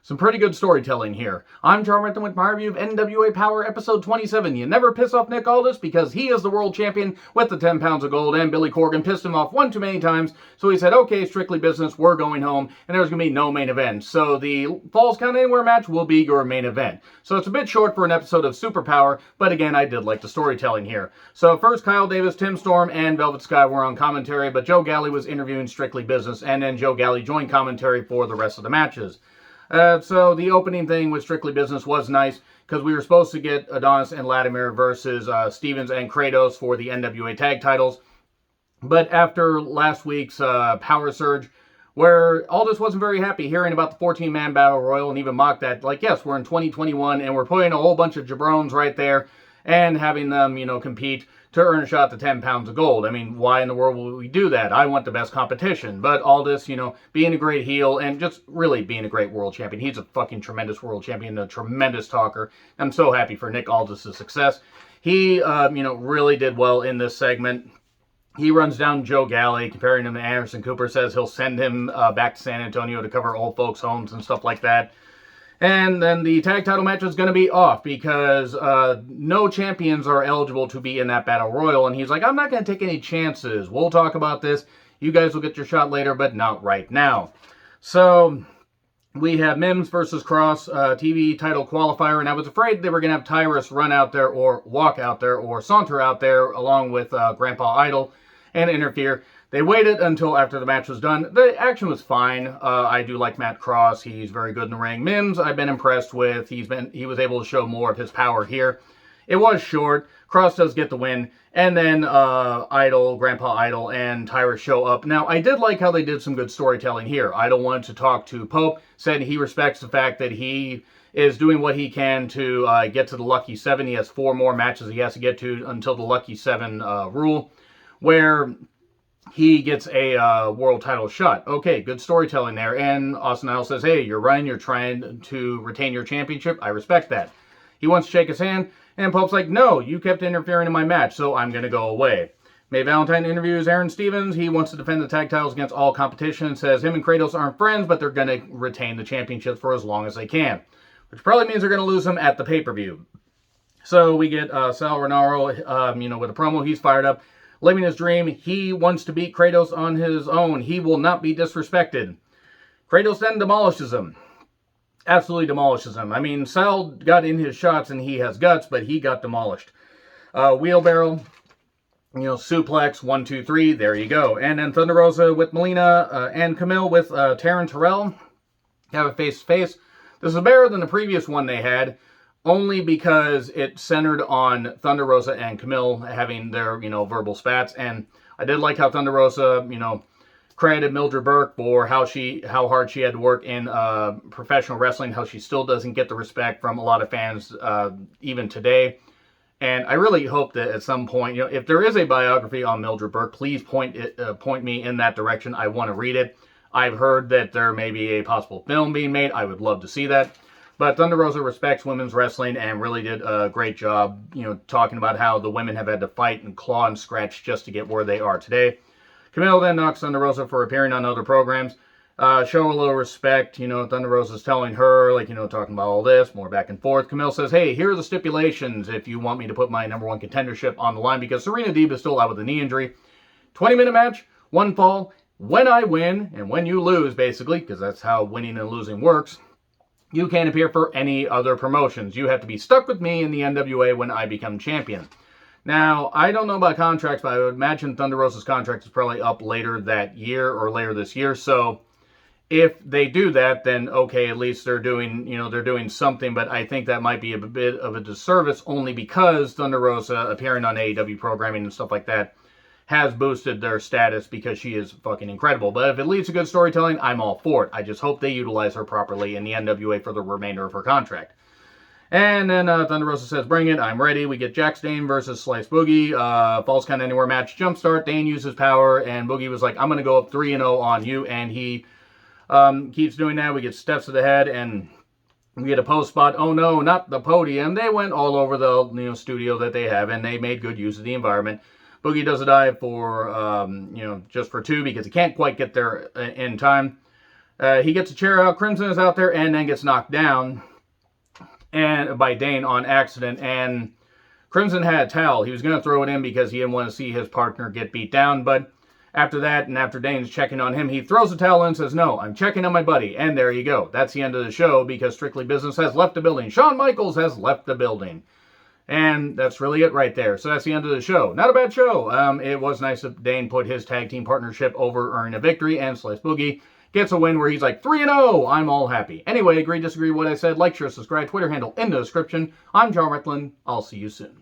Some pretty good storytelling here. I'm John Renton with my review of NWA Powerrr episode 27. You never piss off Nick Aldis because he is the world champion with the 10 pounds of gold, and Billy Corgan pissed him off one too many times, so he said, okay, strictly business, we're going home, and there's going to be no main event. So the Falls Count Anywhere match will be your main event. So it's a bit short for an episode of Super Powerrr, but again, I did like the storytelling here. So first, Kyle Davis, Tim Storm, and Velvet Sky were on commentary, but Joe Galli was interviewing strictly business, and then Joe Galli joined commentary for the rest of the matches. So the opening thing with Strictly Business was nice because we were supposed to get Adonis and Latimer versus Stevens and Kratos for the NWA tag titles. But after last week's Power Surge, where Aldis wasn't very happy hearing about the 14-man Battle Royal and even mocked that, like, yes, we're in 2021 and we're putting a whole bunch of jabrones right there and having them, compete to earn a shot to 10 pounds of gold. I mean, why in the world would we do that? I want the best competition. But Aldis, being a great heel and just really being a great world champion. He's a fucking tremendous world champion, a tremendous talker. I'm so happy for Nick Aldis' success. He, really did well in this segment. He runs down Joe Galli, comparing him to Anderson Cooper, says he'll send him back to San Antonio to cover old folks' homes and stuff like that. And then the tag title match is going to be off because no champions are eligible to be in that Battle Royal. And he's like, I'm not going to take any chances. We'll talk about this. You guys will get your shot later, but not right now. So we have Mims versus Cross TV title qualifier. And I was afraid they were going to have Tyrus run out there or walk out there or saunter out there along with Grandpa Idol and interfere. They waited until after the match was done. The action was fine. I do like Matt Cross. He's very good in the ring. Mims, I've been impressed with. He was able to show more of his power here. It was short. Cross does get the win. And then Grandpa Idol, and Tyrus show up. Now, I did like how they did some good storytelling here. Idol wanted to talk to Pope, said he respects the fact that he is doing what he can to get to the Lucky 7. He has 4 more matches he has to get to until the Lucky 7 rule, where he gets a world title shot. Okay, good storytelling there. And Austin Idol says, hey, you're running, you're trying to retain your championship. I respect that. He wants to shake his hand, and Pope's like, no, you kept interfering in my match, so I'm going to go away. May Valentine interviews Aaron Stevens. He wants to defend the tag titles against all competition. Says him and Kratos aren't friends, but they're going to retain the championships for as long as they can, which probably means they're going to lose them at the pay-per-view. So we get Sal Rinauro, with a promo. He's fired up. Living his dream, he wants to beat Kratos on his own. He will not be disrespected. Kratos then demolishes him. Absolutely demolishes him. I mean, Sal got in his shots and he has guts, but he got demolished. Wheelbarrow, suplex, 1, 2, 3, there you go. And then Thunder Rosa with Melina and Camille with Taryn Terrell have a face-to-face. This is better than the previous one they had, only because it centered on Thunder Rosa and Camille having their, verbal spats. And I did like how Thunder Rosa, credited Mildred Burke for how hard she had to work in professional wrestling, how she still doesn't get the respect from a lot of fans even today. And I really hope that at some point, if there is a biography on Mildred Burke, please point me in that direction. I want to read it. I've heard that there may be a possible film being made. I would love to see that. But Thunder Rosa respects women's wrestling and really did a great job, talking about how the women have had to fight and claw and scratch just to get where they are today. Camille then knocks Thunder Rosa for appearing on other programs. Show a little respect. Thunder Rosa's telling her, talking about all this, more back and forth. Camille says, hey, here are the stipulations if you want me to put my #1 contendership on the line, because Serena Deeb is still out with a knee injury. 20-minute match, 1 fall. When I win, and when you lose, basically, because that's how winning and losing works, you can't appear for any other promotions. You have to be stuck with me in the NWA when I become champion. Now, I don't know about contracts, but I would imagine Thunder Rosa's contract is probably up later that year or later this year. So if they do that, then okay, at least they're doing something. But I think that might be a bit of a disservice only because Thunder Rosa appearing on AEW programming and stuff like that has boosted their status because she is fucking incredible. But if it leads to good storytelling, I'm all for it. I just hope they utilize her properly in the NWA for the remainder of her contract. And then Thunder Rosa says, bring it, I'm ready. We get Jack Dane versus Slice Boogie. Falls Count Anywhere match, jumpstart. Dane uses power, and Boogie was like, I'm going to go up 3-0 on you. And he keeps doing that. We get steps to the head, and we get a post spot. Oh no, not the podium. They went all over the studio that they have, and they made good use of the environment. Boogie does a dive for, just for 2 because he can't quite get there in time. He gets a chair out. Crimson is out there and then gets knocked down and by Dane on accident. And Crimson had a towel. He was going to throw it in because he didn't want to see his partner get beat down. But after that, and after Dane's checking on him, he throws the towel in and says, no, I'm checking on my buddy. And there you go. That's the end of the show because Strictly Business has left the building. Shawn Michaels has left the building. And that's really it right there. So that's the end of the show. Not a bad show. It was nice that Dane put his tag team partnership over, earning a victory, and Slice Boogie gets a win where he's like 3-0. I'm all happy. Anyway, agree, disagree with what I said. Like, share, subscribe, Twitter handle in the description. I'm John Rickland. I'll see you soon.